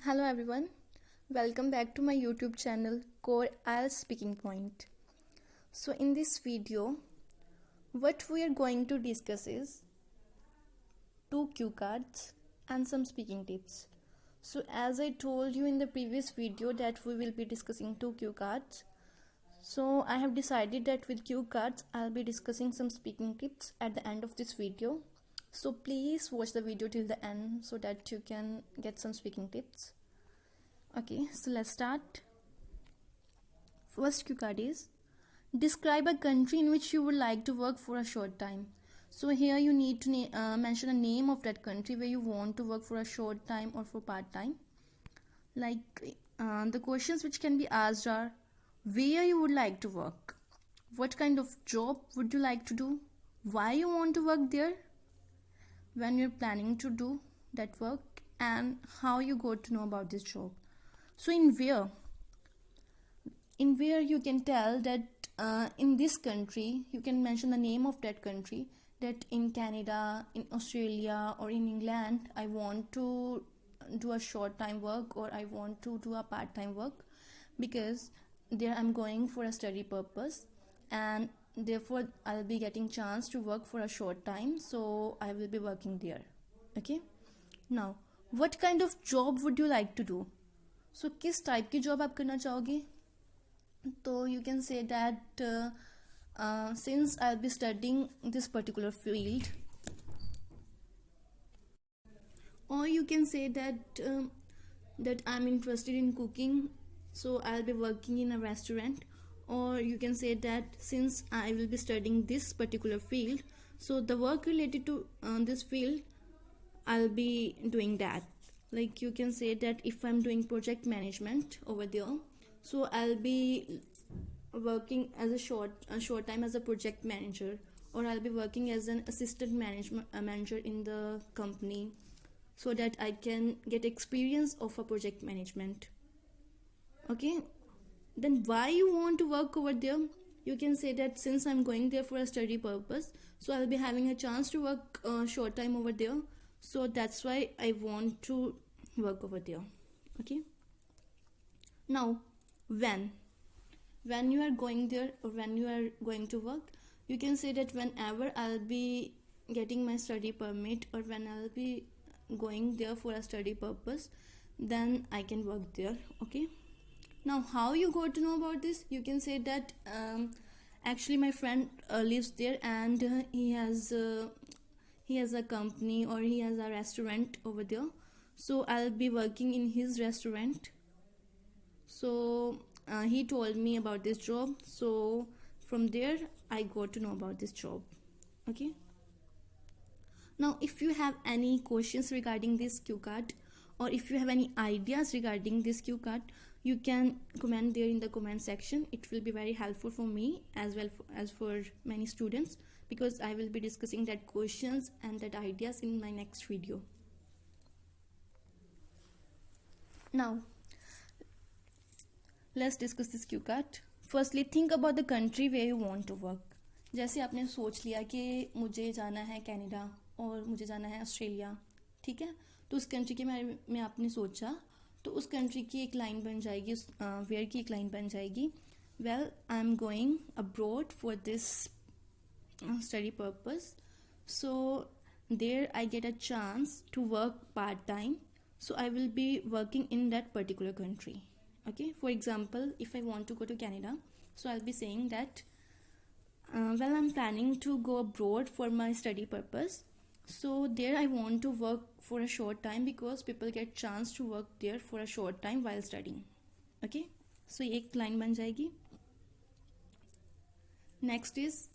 Hello everyone, welcome back to my YouTube channel Core IELTS Speaking Point. So in this video, what we are going to discuss is 2 cue cards and some speaking tips. So as I told you in the previous video that we will be discussing 2 cue cards. So I have decided that with cue cards I'll be discussing some speaking tips at the end of this video. So please watch the video till the end so that you can get some speaking tips. Okay, so let's start. First cue card is describe a country in which you would like to work for a short time. So here you need to mention the name of that country where you want to work for a short time or for part-time. Like the questions which can be asked are where you would like to work, what kind of job would you like to do, why you want to work there, when you're planning to do that work, and how you got to know about this job. So in where you can tell that in this country, you can mention the name of that country, that in Canada, in Australia, or in England I want to do a short time work, or I want to do a part-time work, because there I'm going for a study purpose and therefore I'll be getting chance to work for a short time, so I will be working there. Okay, now what kind of job would you like to do? So किस type की job आप करना चाहोगे? तो you can say that since I'll be studying this particular field, or you can say that that I'm interested in cooking, so I'll be working in a restaurant. Or you can say that since I will be studying this particular field, so the work related to this field, I'll be doing that. Like you can say that if I'm doing project management over there, so I'll be working as a short time as a project manager, or I'll be working as an assistant manager in the company, so that I can get experience of a project management. Okay, then why you want to work over there? You can say that since I'm going there for a study purpose, so I'll be having a chance to work short time over there, so that's why I want to work over there. Okay, now when you are going there, or when you are going to work, you can say that whenever I'll be getting my study permit, or when I'll be going there for a study purpose, then I can work there. Okay, now how you got to know about this? You can say that actually my friend lives there, and he has a company, or he has a restaurant over there, so I'll be working in his restaurant. So he told me about this job, so from there I got to know about this job. Okay, now if you have any questions regarding this cue card, or if you have any ideas regarding this cue card, you can comment there in the comment section. It will be very helpful for me as well as for many students, because I will be discussing that questions and that ideas in my next video. Now let's discuss this cue card. Firstly, think about the country where you want to work. जैसे आपने सोच लिया कि मुझे जाना है Canada और मुझे जाना है ऑस्ट्रेलिया, ठीक है, तो उस कंट्री के बारे में आपने सोचा, तो उस कंट्री की एक लाइन बन जाएगी, वेयर की एक लाइन बन जाएगी, well I am going abroad for this study purpose, so there I get a chance to work part-time, so I will be working in that particular country. Okay, for example, if I want to go to Canada, so I'll be saying that well, I'm planning to go abroad for my study purpose, so there I want to work for a short time, because people get chance to work there for a short time while studying. Okay, so एक line बन जाएगी. Next is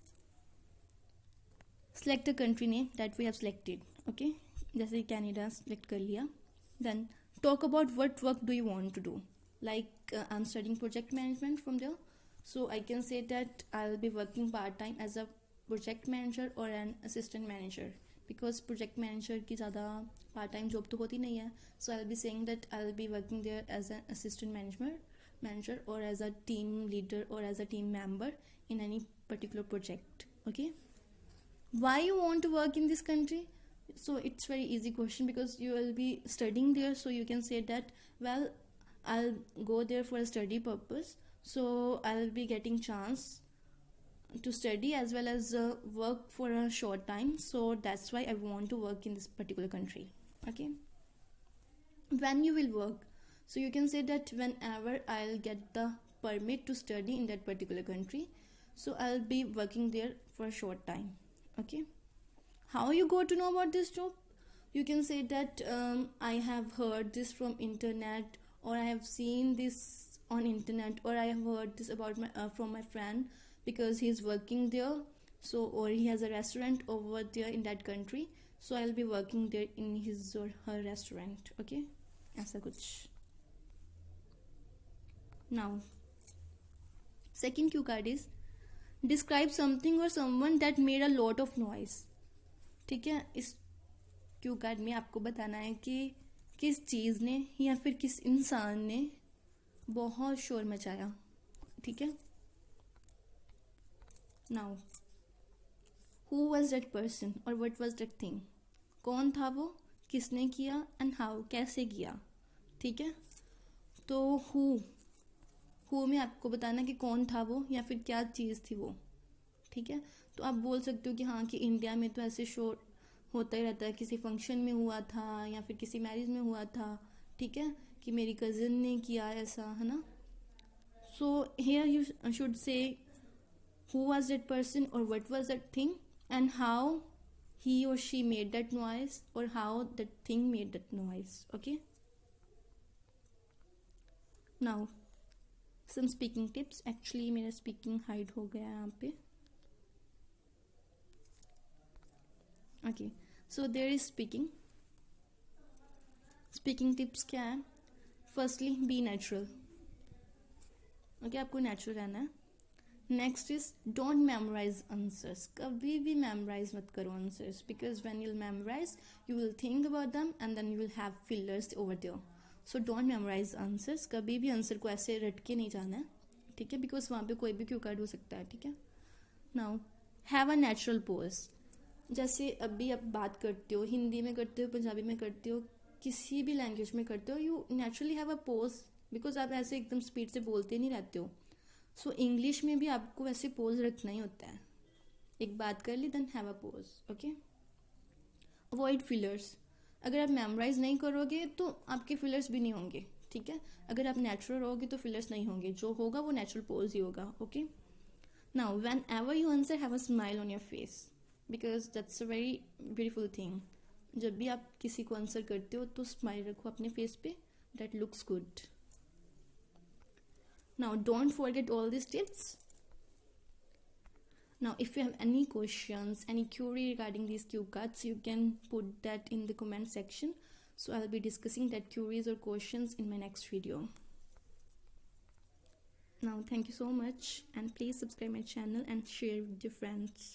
select a country name that we have selected. Okay, जैसे Canada select कर लिया. Then talk about what work do you want to do. Like I'm studying project management from there, so I can say that I'll be working part-time as a project manager or an assistant manager, because project manager की ज़्यादा part-time job तो होती नहीं है, so I'll be saying that I'll be working there as an assistant manager or as a team leader or as a team member in any particular project. Okay, Why you want to work in this country? So it's very easy question, because you will be studying there, so you can say that, well, I'll go there for a study purpose, so I'll be getting chance to study as well as work for a short time, so that's why I want to work in this particular country. Okay. When you will work, so you can say that whenever I'll get the permit to study in that particular country, so I'll be working there for a short time. Okay. How you go to know about this job? You can say that, I have heard this from internet, or I have seen this on internet, or I have heard this about my from my friend, because he's working there, so, or he has a restaurant over there in that country, so I'll be working there in his or her restaurant. Okay, ऐसा कुछ. Now, second cue card is describe something or someone that made a lot of noise. ठीक है, इस Q card में आपको बताना है कि किस चीज़ ने या फिर किस इंसान ने बहुत शोर मचाया. ठीक है. Now, who was that person और व्हाट वाज दैट थिंग. कौन था वो, किसने किया, एंड हाउ, कैसे किया. ठीक है. तो हु में आपको बताना कि कौन था वो या फिर क्या चीज़ थी वो. ठीक है. तो आप बोल सकते हो कि हाँ, कि इंडिया में तो ऐसे शो होता ही रहता है, किसी फंक्शन में हुआ था या फिर किसी मैरिज में हुआ था. ठीक है, कि मेरी कज़न ने किया ऐसा, है ना. So here you should say who was that person or what was that thing, and how he or she made that noise, or how that thing made that noise. Okay. Now, some speaking tips. Actually मेरा speaking hide हो गया यहाँ पे. Okay, so there is speaking tips क्या है. Firstly, be natural. Okay, आपको natural रहना है. Next is don't memorize answers. कभी भी मेमोराइज मत करो answers, because when you memorize you will think about them and then you will have fillers over there. So don't memorize answers. कभी भी answer को ऐसे रट के नहीं जाना है. ठीक है, बिकॉज वहाँ पे कोई भी क्यू कार्ड हो सकता है. ठीक है. Now, have a natural pose. जैसे अभी आप बात करते हो, हिंदी में करते हो, पंजाबी में करते हो, किसी भी लैंग्वेज में करते हो, you naturally have a pose, because आप ऐसे एकदम स्पीड से बोलते नहीं रहते हो. सो इंग्लिश में भी आपको वैसे पोज रखना ही होता है. एक बात कर ली, then have a pause. Okay. Avoid fillers. अगर आप मेमोराइज नहीं करोगे तो आपके फिलर्स भी नहीं होंगे. ठीक है. अगर आप नेचुरल रहोगे तो फिलर्स नहीं होंगे, जो होगा वो नेचुरल पोज ही होगा. Okay. Now, when ever you answer, have a smile on your face, because that's a very beautiful thing. जब भी आप किसी को आंसर करते हो तो स्माइल रखो अपने फेस पे. That looks good. Now, don't forget all these tips. Now, if you have any questions, any query regarding these cue cards, you can put that in the comment section. So I'll be discussing that queries or questions in my next video. Now, thank you so much, and please subscribe my channel and share with your friends.